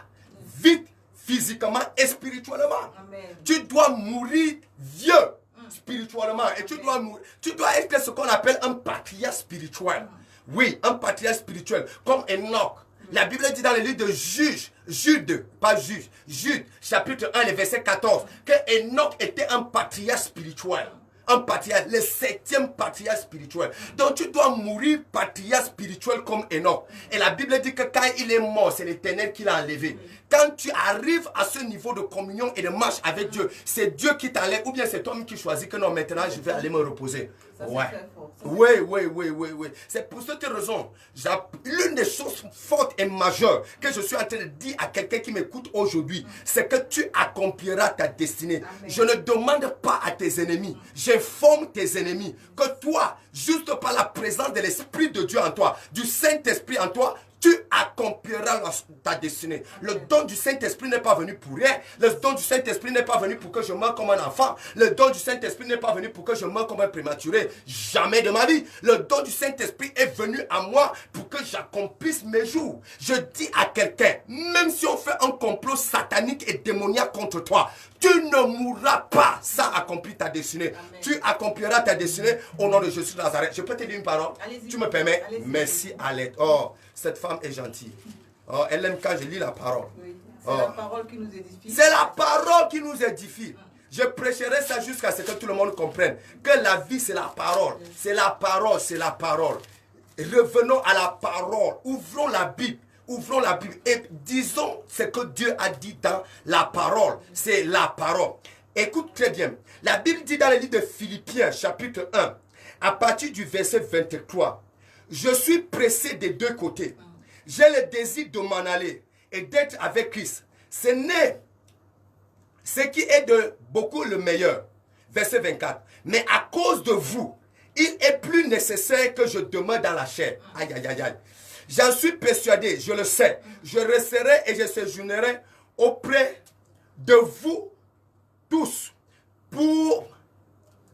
vite, physiquement et spirituellement. Amen. Tu dois mourir vieux spirituellement et tu dois être ce qu'on appelle un patriarche spirituel. Oui, un patriarche spirituel comme Enoch. La Bible dit dans le livre de Jude, chapitre 1, le verset 14, que Enoch était un patriarche spirituel. Un patriarche, le 7e patriarche spirituel. Donc tu dois mourir patriarche spirituel comme Enoch. Et la Bible dit que quand il est mort, c'est l'Éternel qui l'a enlevé. Quand tu arrives à ce niveau de communion et de marche avec Dieu, c'est Dieu qui t'enlève ou bien c'est toi qui choisis que non, maintenant je vais aller me reposer. Ouais. Oui. C'est pour cette raison, l'une des choses fortes et majeures que je suis en train de dire à quelqu'un qui m'écoute aujourd'hui, c'est que tu accompliras ta destinée. Amen. Je ne demande pas à tes ennemis, j'informe tes ennemis que toi, juste par la présence de l'Esprit de Dieu en toi, du Saint-Esprit en toi, tu accompliras ta destinée. Amen. Le don du Saint-Esprit n'est pas venu pour rien. Le don du Saint-Esprit n'est pas venu pour que je meure comme un enfant. Le don du Saint-Esprit n'est pas venu pour que je meure comme un prématuré. Jamais de ma vie. Le don du Saint-Esprit est venu à moi pour que j'accomplisse mes jours. Je dis à quelqu'un, même si on fait un complot satanique et démoniaque contre toi, tu ne mourras pas sans accomplir ta destinée. Amen. Tu accompliras ta destinée au nom de Jésus de Nazareth. Je peux te dire une parole? Tu me permets? Merci, Alette. Oh, cette femme est gentille. Oh, elle aime quand je lis la parole. Oui, c'est la parole qui nous édifie. C'est la parole qui nous édifie. Je prêcherai ça jusqu'à ce que tout le monde comprenne. Que la vie, c'est la parole. C'est la parole, c'est la parole. Revenons à la parole. Ouvrons la Bible ouvrons la Bible et disons ce que Dieu a dit dans la parole. C'est la parole. Écoute très bien. La Bible dit dans le livre de Philippiens, chapitre 1, à partir du verset 23, « Je suis pressé des deux côtés. J'ai le désir de m'en aller et d'être avec Christ. Ce n'est ce qui est de beaucoup le meilleur. » Verset 24. « Mais à cause de vous, il est plus nécessaire que je demeure dans la chair. » Aïe, aïe, aïe, aïe. J'en suis persuadé, je le sais. Je resterai et je séjournerai auprès de vous tous pour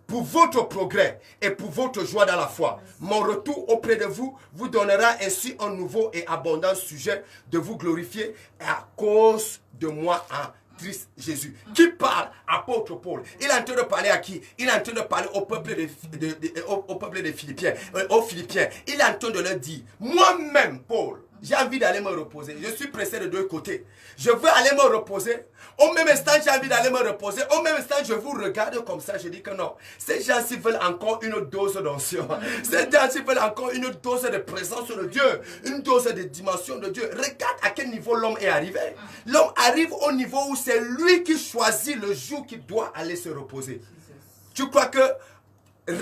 votre progrès et pour votre joie dans la foi. Mon retour auprès de vous vous donnera ainsi un nouveau et abondant sujet de vous glorifier à cause de moi en Christ Jésus. Qui parle? Apôtre Paul. Il est en train de parler à qui? Il est en train de parler au peuple des Philippiens, aux Philippiens. Il est en train de leur dire, moi-même, Paul, j'ai envie d'aller me reposer. Je suis pressé de deux côtés. Je veux aller me reposer. Au même instant, j'ai envie d'aller me reposer. Au même instant, je vous regarde comme ça. Je dis que non. Ces gens-ci veulent encore une dose d'onction. Ces gens-ci veulent encore une dose de présence de Dieu. Une dose de dimension de Dieu. Regarde à quel niveau l'homme est arrivé. L'homme arrive au niveau où c'est lui qui choisit le jour qu'il doit aller se reposer. Tu crois que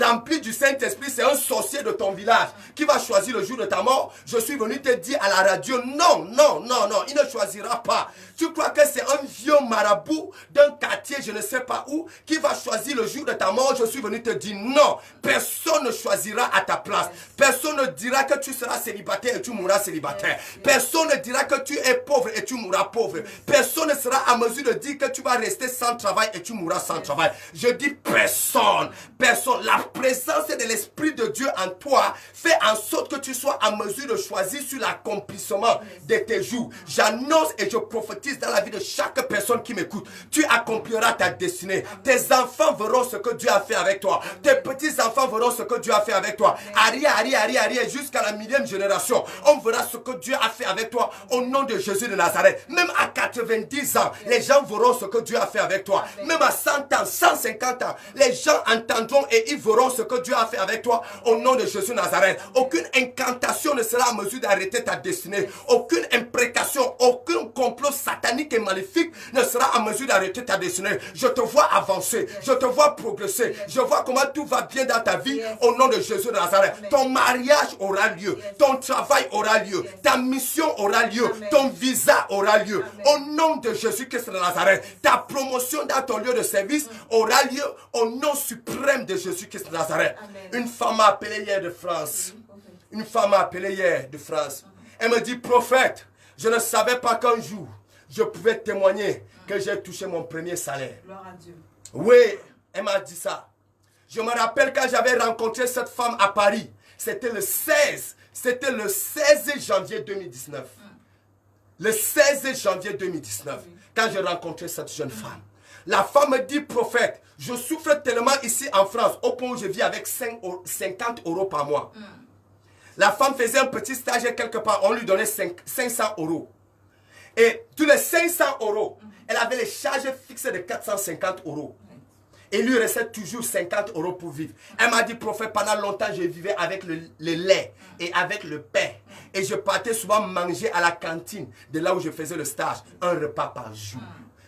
rempli du Saint-Esprit, c'est un sorcier de ton village qui va choisir le jour de ta mort? Je suis venu te dire à la radio, non, non, non, non, il ne choisira pas. Tu crois que c'est un vieux marabout d'un quartier, je ne sais pas où, qui va choisir le jour de ta mort? Je suis venu te dire, non, personne ne choisira à ta place. Personne ne dira que tu seras célibataire et tu mourras célibataire. Personne ne dira que tu es pauvre et tu mourras pauvre. Personne ne sera à mesure de dire que tu vas rester sans travail et tu mourras sans travail. Je dis personne, personne. La présence de l'Esprit de Dieu en toi fait en sorte que tu sois en mesure de choisir sur l'accomplissement de tes jours. J'annonce et je prophétise dans la vie de chaque personne qui m'écoute. Tu accompliras ta destinée. Tes enfants verront ce que Dieu a fait avec toi. Tes petits-enfants verront ce que Dieu a fait avec toi. Arrière, jusqu'à la millième génération. On verra ce que Dieu a fait avec toi au nom de Jésus de Nazareth. Même à 90 ans, les gens verront ce que Dieu a fait avec toi. Même à 100 ans, 150 ans, les gens entendront et ils verront ce que Dieu a fait avec toi au nom de Jésus de Nazareth. Aucune incantation ne sera en mesure d'arrêter ta destinée. Aucune imprécation, aucun complot satanique et maléfique ne sera en mesure d'arrêter ta destinée. Je te vois avancer, je te vois progresser, je vois comment tout va bien dans ta vie au nom de Jésus de Nazareth. Ton mariage aura lieu, ton travail aura lieu, ta mission aura lieu, ton visa aura lieu au nom de Jésus-Christ de Nazareth. Ta promotion dans ton lieu de service aura lieu au nom suprême de Jésus-Christ de Nazareth. Une femme m'a appelé hier de France. Une femme m'a appelé hier de France. Elle me dit, prophète, je ne savais pas qu'un jour, je pouvais témoigner que j'ai touché mon premier salaire. Gloire à Dieu. Oui, elle m'a dit ça. Je me rappelle quand j'avais rencontré cette femme à Paris. C'était le 16 janvier 2019. Le 16 janvier 2019, quand j'ai rencontré cette jeune femme. La femme me dit, prophète, je souffre tellement ici en France, au point où je vis avec 50 € par mois. La femme faisait un petit stage quelque part, on lui donnait 500 €. Et tous les 500 €, elle avait les charges fixes de 450 €. Et lui restait toujours 50 € pour vivre. Elle m'a dit, prophète, pendant longtemps, je vivais avec le lait et avec le pain. Et je partais souvent manger à la cantine de là où je faisais le stage, un repas par jour.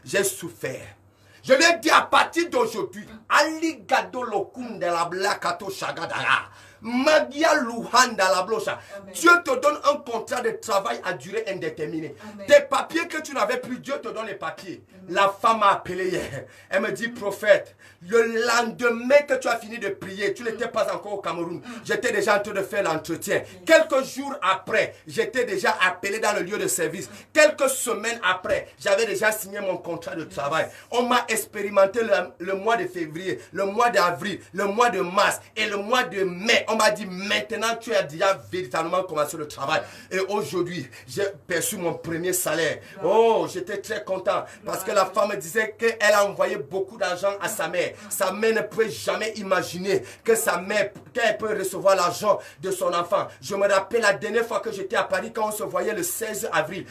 J'ai souffert. Je lui ai dit à partir d'aujourd'hui, Ali Gado Lokum de la Blakato Shagadara, Magia Luhanda la Blocha. Dieu te donne un contrat de travail à durée indéterminée. Tes papiers que tu n'avais plus, Dieu te donne les papiers. La femme m'a appelé hier. Elle me dit, prophète, le lendemain que tu as fini de prier, tu n'étais pas encore au Cameroun. J'étais déjà en train de faire l'entretien. Quelques jours après, j'étais déjà appelé dans le lieu de service. Quelques semaines après, j'avais déjà signé mon contrat de travail. On m'a expérimenté le mois de février, le mois d'avril, le mois de mars et le mois de mai. On m'a dit, maintenant tu as déjà véritablement commencé le travail. Et aujourd'hui, j'ai perçu mon premier salaire. Oh, j'étais très content parce que la femme me disait qu'elle a envoyé beaucoup d'argent à sa mère. Sa mère ne pouvait jamais imaginer que sa mère, qu'elle peut recevoir l'argent de son enfant. Je me rappelle la dernière fois que j'étais à Paris, quand on se voyait le 16 avril,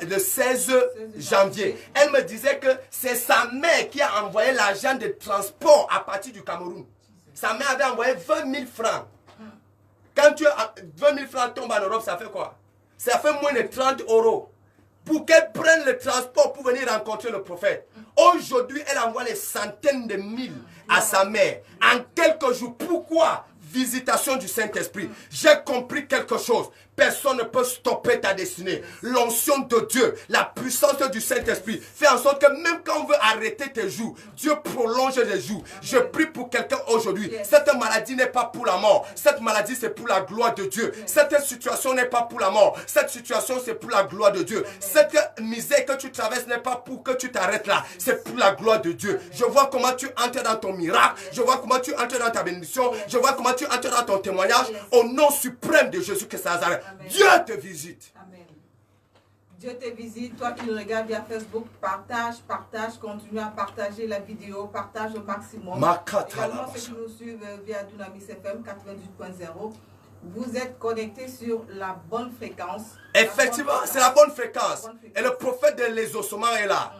le 16 janvier, elle me disait que c'est sa mère qui a envoyé l'argent de transport à partir du Cameroun. Sa mère avait envoyé 20 000 francs. Quand 20 000 francs tombent en Europe, ça fait quoi? ça fait moins de 30 euros. Pour qu'elle prenne le transport pour venir rencontrer le prophète. Aujourd'hui, elle envoie les centaines de mille à sa mère. En quelques jours. Pourquoi? Visitation du Saint-Esprit. J'ai compris quelque chose. Personne ne peut stopper ta destinée. L'onction de Dieu, la puissance du Saint-Esprit fait en sorte que même quand on veut arrêter tes jours, Dieu prolonge les jours. Je prie pour quelqu'un aujourd'hui. Cette maladie n'est pas pour la mort. Cette maladie, c'est pour la gloire de Dieu. Cette situation n'est pas pour la mort. Cette situation, c'est pour la gloire de Dieu. Cette misère que tu traverses n'est pas pour que tu t'arrêtes là. C'est pour la gloire de Dieu. Je vois comment tu entres dans ton miracle. Je vois comment tu entres dans ta bénédiction. Je vois comment tu entres dans ton témoignage. Au nom suprême de Jésus-Christ Nazareth. Dieu te visite. Amen. Dieu te visite. Toi qui le regardes via Facebook, partage, continue à partager la vidéo, partage au maximum. Également ceux qui nous suivent via Dunamis FM 98.0, vous êtes connectés sur la bonne fréquence. Effectivement, c'est la bonne fréquence. Et le prophète de l'exaucement est là.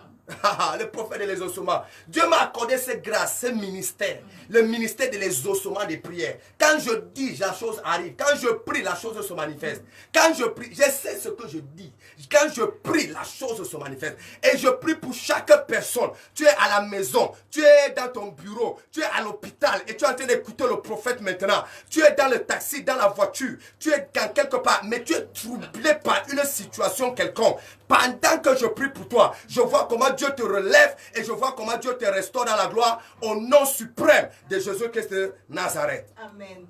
Le prophète de l'exaucement. Dieu m'a accordé cette grâce, ce ministère. Le ministère de l'exaucement des prières. Quand je dis, la chose arrive. Quand je prie, la chose se manifeste. Quand je prie, je sais ce que je dis. Quand je prie, la chose se manifeste. Et je prie pour chaque personne. Tu es à la maison, tu es dans ton bureau, tu es à l'hôpital et tu es en train d'écouter le prophète maintenant. Tu es dans le taxi, dans la voiture, tu es dans quelque part, mais tu es troublé par une situation quelconque. Pendant que je prie pour toi, je vois comment Dieu te relève et je vois comment Dieu te restaure dans la gloire au nom suprême de Jésus-Christ de Nazareth. Amen.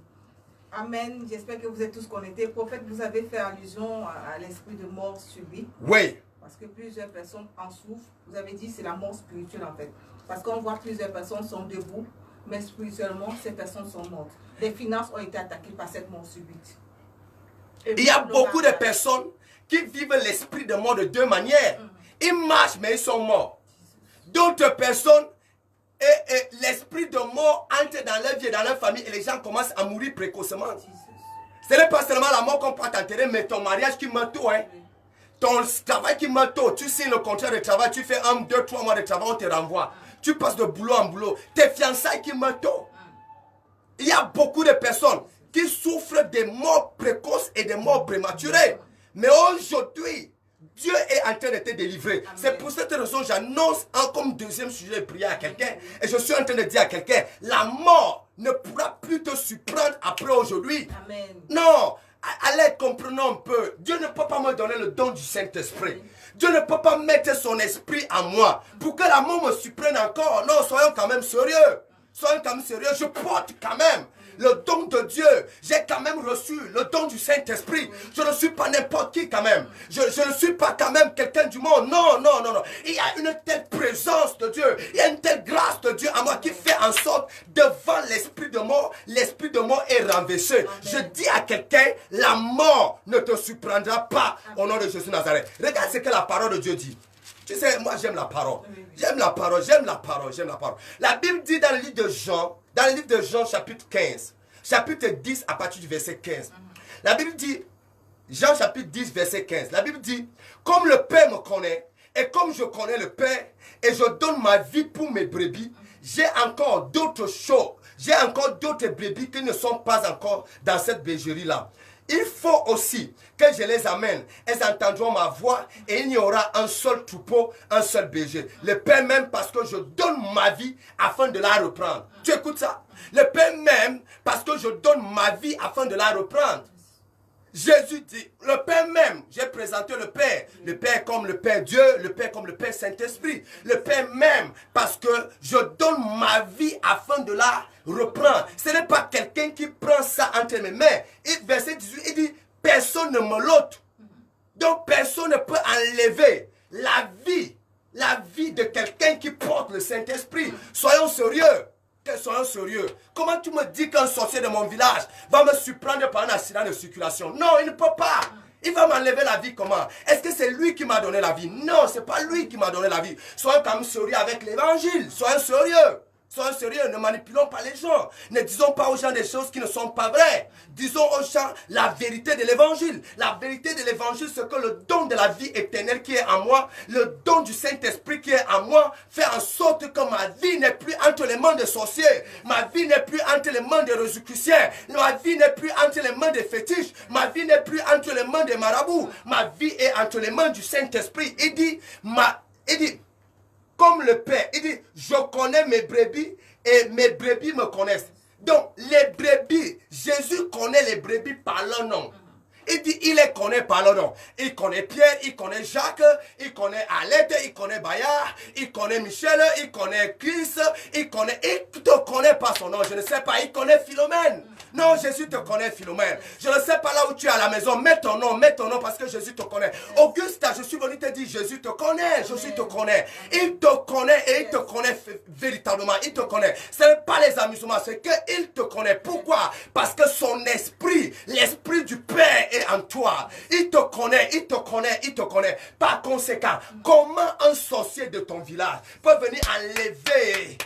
Amen. J'espère que vous êtes tous connectés. Prophète, vous avez fait allusion à l'esprit de mort subite. Oui. Parce que plusieurs personnes en souffrent. Vous avez dit que c'est la mort spirituelle en fait. Parce qu'on voit que plusieurs personnes sont debout, mais spirituellement, ces personnes sont mortes. Les finances ont été attaquées par cette mort subite. Et il y a beaucoup de personnes qui vivent l'esprit de mort de deux manières. Ils marchent, mais ils sont morts. D'autres personnes, l'esprit de mort entre dans leur vie et dans leur famille et les gens commencent à mourir précocement. Ce n'est pas seulement la mort qu'on peut t'enterrer, mais ton mariage qui meurt tôt. Hein. Ton travail qui meurt tôt. Tu signes le contrat de travail, tu fais 1, 2, 3 mois de travail, on te renvoie. Tu passes de boulot en boulot. Tes fiançailles qui meurent tôt. Il y a beaucoup de personnes qui souffrent des morts précoces et des morts prématurées. Mais aujourd'hui, Dieu est en train de te délivrer. C'est pour cette raison que j'annonce comme deuxième sujet de prière à quelqu'un. Et je suis en train de dire à quelqu'un, la mort ne pourra plus te surprendre après aujourd'hui. Non, allez, comprenons un peu. Dieu ne peut pas me donner le don du Saint-Esprit. Dieu ne peut pas mettre son esprit en moi pour que la mort me surprenne encore. Non, soyons quand même sérieux. Soyons quand même sérieux. Je porte quand même le don de Dieu. J'ai quand même reçu le don du Saint-Esprit. Je ne suis pas n'importe qui quand même. Je ne suis pas quand même quelqu'un du monde. Non, non, non, non. Il y a une telle présence de Dieu. Il y a une telle grâce de Dieu à moi qui fait en sorte, devant l'esprit de mort est renversé. Amen. Je dis à quelqu'un, la mort ne te surprendra pas. Amen. Au nom de Jésus de Nazareth. Regarde ce que la parole de Dieu dit. Tu sais, moi j'aime la parole. J'aime la parole, j'aime la parole, j'aime la parole. La Bible dit dans le livre de Jean, chapitre 15, chapitre 10 à partir du verset 15. La Bible dit, Jean chapitre 10, verset 15. La Bible dit, comme le Père me connaît, et comme je connais le Père, et je donne ma vie pour mes brebis, j'ai encore d'autres choses, j'ai encore d'autres brebis qui ne sont pas encore dans cette bergerie-là. Il faut aussi que je les amène. Elles entendront ma voix et il y aura un seul troupeau, un seul berger. Le Père même parce que je donne ma vie afin de la reprendre. Tu écoutes ça? Le Père même parce que je donne ma vie afin de la reprendre. Jésus dit, le Père même, j'ai présenté le Père comme le Père Dieu, le Père comme le Père Saint-Esprit, le Père même, parce que je donne ma vie afin de la reprendre. Ce n'est pas quelqu'un qui prend ça entre mes mains. Verset 18, il dit, personne ne me l'ôte. Donc personne ne peut enlever la vie de quelqu'un qui porte le Saint-Esprit. Soyons sérieux. Soyons sérieux. Comment tu me dis qu'un sorcier de mon village va me surprendre par un accident de circulation? Non, il ne peut pas. Il va m'enlever la vie comment? Est-ce que c'est lui qui m'a donné la vie? Non, ce n'est pas lui qui m'a donné la vie. Soyons quand même sérieux avec l'évangile. Soyons sérieux. Soyons sérieux, ne manipulons pas les gens. Ne disons pas aux gens des choses qui ne sont pas vraies. Disons aux gens la vérité de l'évangile. La vérité de l'évangile, c'est que le don de la vie éternelle qui est en moi, le don du Saint-Esprit qui est en moi, fait en sorte que ma vie n'est plus entre les mains des sorciers. Ma vie n'est plus entre les mains des rosicruciens. Ma vie n'est plus entre les mains des fétiches. Ma vie n'est plus entre les mains des marabouts. Ma vie est entre les mains du Saint-Esprit. Il dit, comme le Père, il dit, je connais mes brebis et mes brebis me connaissent. Donc, les brebis, Jésus connaît les brebis par leur nom. Il dit, il les connaît par leur nom. Il connaît Pierre, il connaît Jacques, il connaît Alette, il connaît Bayard, il connaît Michel, il connaît Chris, il ne te connaît pas son nom, je ne sais pas, il connaît Philomène. Non, Jésus te connaît, Philomène. Je ne sais pas là où tu es à la maison, mets ton nom parce que Jésus te connaît. Augusta, je suis venu te dire, Jésus te connaît, Jésus te connaît. Il te connaît et il te connaît véritablement, il te connaît. Ce n'est pas les amusements, c'est qu'il te connaît. Pourquoi? Parce que son esprit, l'esprit du Père est en toi. Il te connaît, il te connaît, il te connaît. Par conséquent, comment un sorcier de ton village peut venir enlever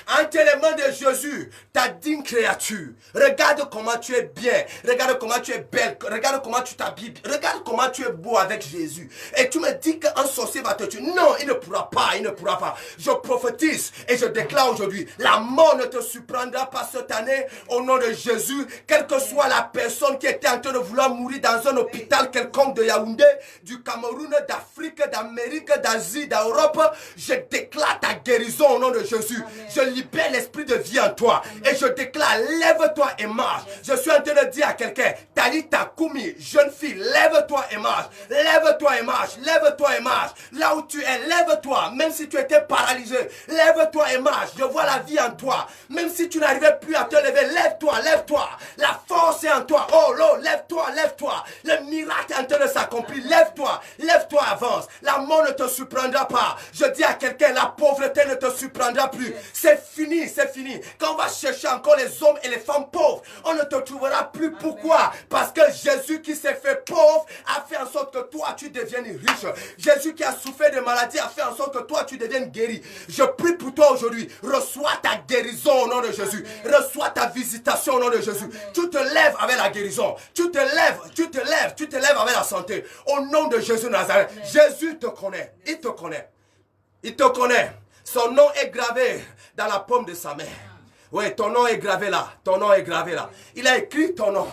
entre les mains de Jésus, ta digne créature? Regarde comment tu es bien. Regarde comment tu es belle. Regarde comment tu t'habilles. Regarde comment tu es beau avec Jésus. Et tu me dis qu'un sorcier va te tuer. Non, il ne pourra pas. Il ne pourra pas. Je prophétise et je déclare aujourd'hui, la mort ne te surprendra pas cette année au nom de Jésus. Quelle que soit la personne qui était en train de vouloir mourir dans un hôpital quelconque de Yaoundé, du Cameroun, d'Afrique, d'Amérique, d'Asie, d'Europe, je déclare ta guérison au nom de Jésus. Je libère l'esprit de vie en toi. Et je déclare, lève-toi et marche. Je suis en train de dire à quelqu'un, Talita Koumi, jeune fille, lève-toi et marche. Lève-toi et marche. Lève-toi et marche. Là où tu es, lève-toi. Même si tu étais paralysé, lève-toi et marche. Je vois la vie en toi. Même si tu n'arrivais plus à te lever, lève-toi, lève-toi. La force est en toi. Oh, lève-toi, lève-toi. Le miracle est en train de s'accomplir. Lève-toi, lève-toi, avance. La mort ne te surprendra pas. Je dis à quelqu'un, la pauvreté ne te surprendra plus. C'est fini, c'est fini. Quand on va chercher encore les hommes et les femmes pauvres, on ne te trouvera plus. Amen. Pourquoi? Parce que Jésus qui s'est fait pauvre a fait en sorte que toi tu deviennes riche. Jésus qui a souffert de maladies a fait en sorte que toi tu deviennes guéri. Je prie pour toi aujourd'hui. Reçois ta guérison au nom de Jésus. Amen. Reçois ta visitation au nom de Jésus. Amen. Tu te lèves avec la guérison. Tu te lèves avec la santé. Au nom de Jésus Nazareth. Amen. Jésus te connaît. Il te connaît. Il te connaît. Son nom est gravé dans la paume de sa main. Oui, ton nom est gravé là. Ton nom est gravé là. Il a écrit ton nom.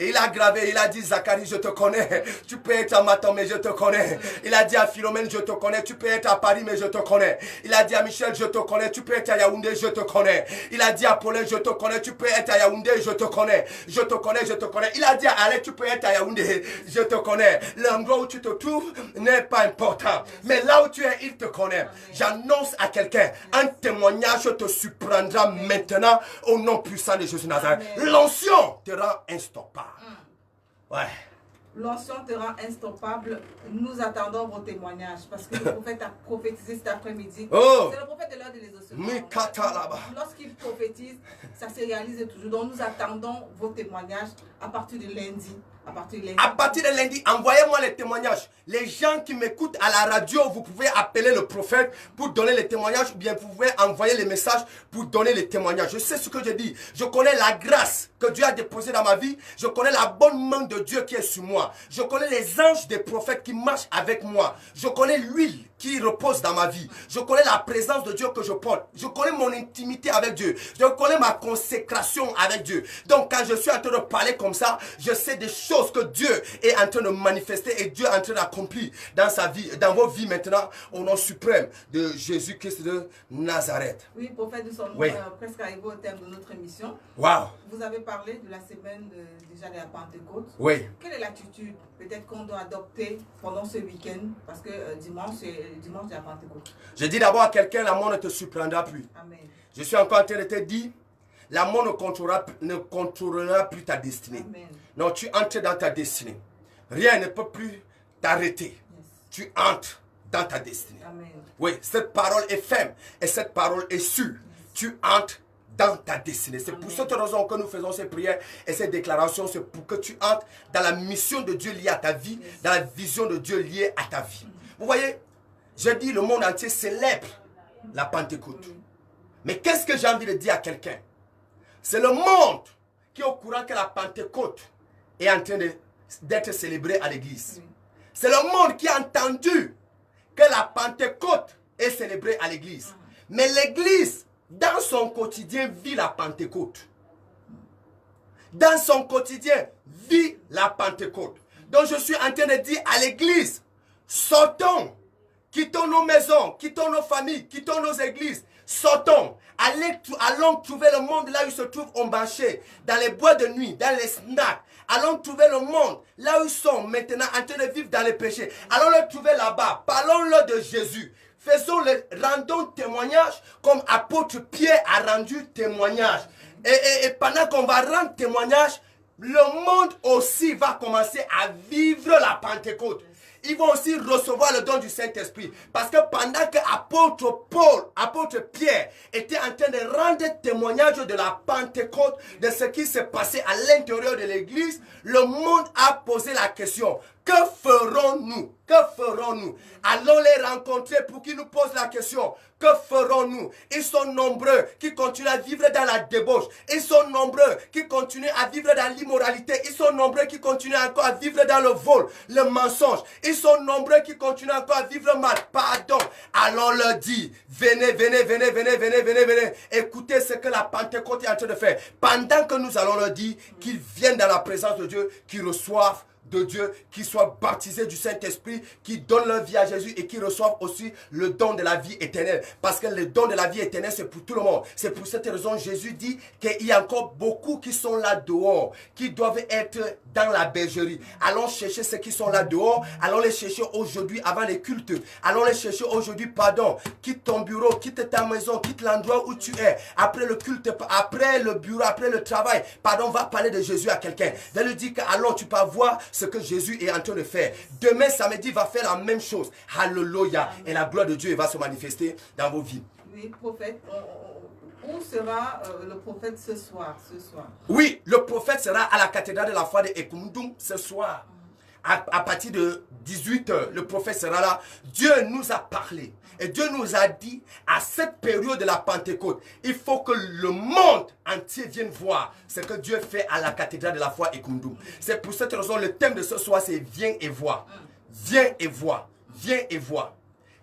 Et il a gravé. Il a dit, Zacharie, je te connais. Tu peux être à Matam, mais je te connais. Il a dit à Philomène, je te connais. Tu peux être à Paris, mais je te connais. Il a dit à Michel, je te connais. Tu peux être à Yaoundé, je te connais. Il a dit à Paulin, je te connais. Tu peux être à Yaoundé, je te connais. Je te connais, je te connais. Il a dit à Alain, tu peux être à Yaoundé, je te connais. L'endroit où tu te trouves n'est pas important. Mais là où tu es, il te connaît. J'annonce à quelqu'un, un témoignage te surprendra maintenant. Au nom puissant de Jésus Nazareth. L'onction te rend instoppable. Ouais. L'onction te rend instoppable. Nous attendons vos témoignages parce que le prophète a prophétisé cet après-midi. Oh. C'est le prophète de l'heure de l'exaucement. Lorsqu'il prophétise, ça se réalise toujours. Donc nous attendons vos témoignages à partir de lundi. À partir de lundi, envoyez-moi les témoignages. Les gens qui m'écoutent à la radio, vous pouvez appeler le prophète pour donner les témoignages ou bien vous pouvez envoyer les messages pour donner les témoignages. Je sais ce que je dis. Je connais la grâce que Dieu a déposée dans ma vie. Je connais la bonne main de Dieu qui est sur moi. Je connais les anges des prophètes qui marchent avec moi. Je connais l'huile qui repose dans ma vie. Je connais la présence de Dieu que je porte. Je connais mon intimité avec Dieu. Je connais ma consécration avec Dieu. Donc quand je suis en train de parler comme ça, je sais des choses que Dieu est en train de manifester et Dieu est en train d'accomplir dans sa vie, dans vos vies maintenant, au nom suprême de Jésus-Christ de Nazareth. Oui, prophète, nous sommes presque arrivés au terme de notre émission. Wow. Vous avez parlé de la semaine déjà de la Pentecôte. Oui. Quelle est l'attitude peut-être qu'on doit adopter pendant ce week-end? Parce que dimanche, c'est dimanche de la Pentecôte. Je dis d'abord à quelqu'un, la mort ne te surprendra plus. Amen. Je suis encore en train de te dire, la mort ne contrôlera plus ta destinée. Amen. Non, tu entres dans ta destinée. Rien ne peut plus t'arrêter. Yes. Tu entres dans ta destinée. Amen. Oui, cette parole est ferme et cette parole est sûre. Yes. Tu entres dans ta destinée. C'est pour cette raison que nous faisons ces prières et ces déclarations. C'est pour que tu entres dans la mission de Dieu liée à ta vie, yes, dans la vision de Dieu liée à ta vie. Vous voyez, je dis le monde entier célèbre la Pentecôte. Mais qu'est-ce que j'ai envie de dire à quelqu'un? C'est le monde qui est au courant que la Pentecôte est en train d'être célébrée à l'église. Oui. C'est le monde qui a entendu que la Pentecôte est célébrée à l'église. Mais l'église, dans son quotidien, vit la Pentecôte. Dans son quotidien, vit la Pentecôte. Donc je suis en train de dire à l'église, sortons, quittons nos maisons, quittons nos familles, quittons nos églises, sortons, allons trouver le monde là où il se trouve au marché, dans les bois de nuit, dans les snacks. Allons trouver le monde là où ils sont maintenant en train de vivre dans les péchés. Allons le trouver là-bas, parlons-leur de Jésus. Rendons témoignage comme apôtre Pierre a rendu témoignage. Et pendant qu'on va rendre témoignage, le monde aussi va commencer à vivre la Pentecôte. Ils vont aussi recevoir le don du Saint-Esprit. Parce que pendant que apôtre Pierre était en train de rendre témoignage de la Pentecôte, de ce qui s'est passé à l'intérieur de l'église, le monde a posé la question, que ferons-nous? Que ferons-nous? Allons les rencontrer pour qu'ils nous posent la question. Que ferons-nous? Ils sont nombreux qui continuent à vivre dans la débauche. Ils sont nombreux qui continuent à vivre dans l'immoralité. Ils sont nombreux qui continuent encore à vivre dans le vol, le mensonge. Ils sont nombreux qui continuent encore à vivre mal. Pardon. Allons leur dire, venez, venez, venez, venez, venez, venez, venez. Écoutez ce que la Pentecôte est en train de faire. Pendant que nous allons leur dire qu'ils viennent dans la présence de Dieu, qu'ils reçoivent de Dieu, qui soient baptisés du Saint-Esprit, qui donnent leur vie à Jésus et qui reçoivent aussi le don de la vie éternelle. Parce que le don de la vie éternelle, c'est pour tout le monde. C'est pour cette raison Jésus dit qu'il y a encore beaucoup qui sont là dehors, qui doivent être dans la bergerie. Allons chercher ceux qui sont là dehors. Allons les chercher aujourd'hui avant les cultes. Allons les chercher aujourd'hui, pardon. Quitte ton bureau, quitte ta maison, quitte l'endroit où tu es. Après le culte, après le bureau, après le travail, pardon, va parler de Jésus à quelqu'un. Va lui dire que allons, tu peux voir ce que Jésus est en train de faire. Demain, samedi, va faire la même chose. Alléluia. Et la gloire de Dieu va se manifester dans vos vies. Oui, prophète. Où sera le prophète ce soir? Oui, le prophète sera à la cathédrale de la foi de Ekumdum ce soir. À partir de 18h, le prophète sera là. Dieu nous a parlé. Et Dieu nous a dit, à cette période de la Pentecôte, il faut que le monde entier vienne voir ce que Dieu fait à la cathédrale de la foi Ekumdum. C'est pour cette raison, le thème de ce soir, c'est viens et vois. Viens et vois. Viens et vois.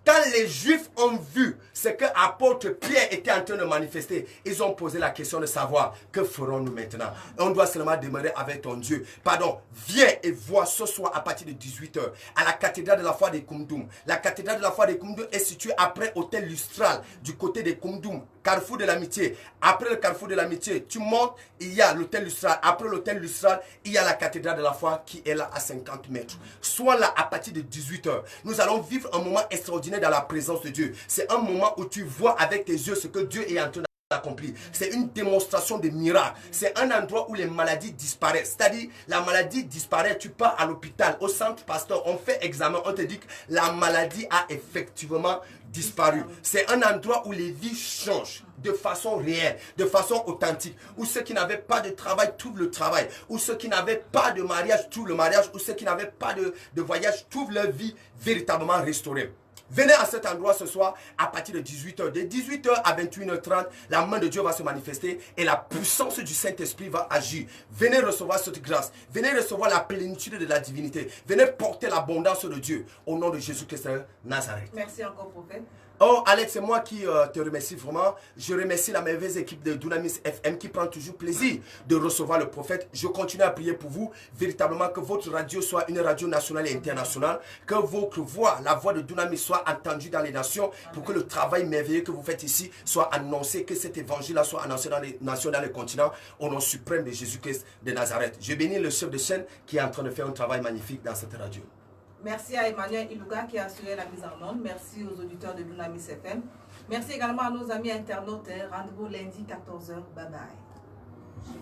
Quand les Juifs ont vu ce que l'apôtre Pierre était en train de manifester, ils ont posé la question de savoir que ferons-nous maintenant. On doit seulement demeurer avec ton Dieu. Pardon, viens et vois ce soir à partir de 18h à la cathédrale de la foi de Kumdum. La cathédrale de la foi de Kumdum est située après Hôtel Lustral du côté de Kumdum, carrefour de l'amitié. Après le carrefour de l'amitié, tu montes, il y a l'Hôtel Lustral. Après l'Hôtel Lustral, il y a la cathédrale de la foi qui est là à 50 mètres. Sois là à partir de 18h. Nous allons vivre un moment extraordinaire dans la présence de Dieu. C'est un moment où tu vois avec tes yeux ce que Dieu est en train d'accomplir. C'est une démonstration de miracle. C'est un endroit où les maladies disparaissent. C'est-à-dire, la maladie disparaît, tu pars à l'hôpital, au centre pasteur, on fait examen, on te dit que la maladie a effectivement disparu. C'est un endroit où les vies changent de façon réelle, de façon authentique, où ceux qui n'avaient pas de travail trouvent le travail, où ceux qui n'avaient pas de mariage trouvent le mariage, où ceux qui n'avaient pas de voyage trouvent leur vie véritablement restaurée. Venez à cet endroit ce soir à partir de 18h. De 18h à 21h30, la main de Dieu va se manifester et la puissance du Saint-Esprit va agir. Venez recevoir cette grâce. Venez recevoir la plénitude de la divinité. Venez porter l'abondance de Dieu au nom de Jésus-Christ de Nazareth. Merci encore, prophète. Oh Alex, c'est moi qui te remercie vraiment. Je remercie la merveilleuse équipe de Dunamis FM qui prend toujours plaisir de recevoir le prophète. Je continue à prier pour vous, véritablement que votre radio soit une radio nationale et internationale, que votre voix, la voix de Dunamis soit entendue dans les nations, pour que le travail merveilleux que vous faites ici soit annoncé, que cet évangile-là soit annoncé dans les nations, dans les continents, au nom suprême de Jésus-Christ de Nazareth. Je bénis le chef de chaîne qui est en train de faire un travail magnifique dans cette radio. Merci à Emmanuel Ilouga qui a assuré la mise en onde. Merci aux auditeurs de Dunamis FM. Merci également à nos amis internautes. Rendez-vous lundi 14h. Bye bye.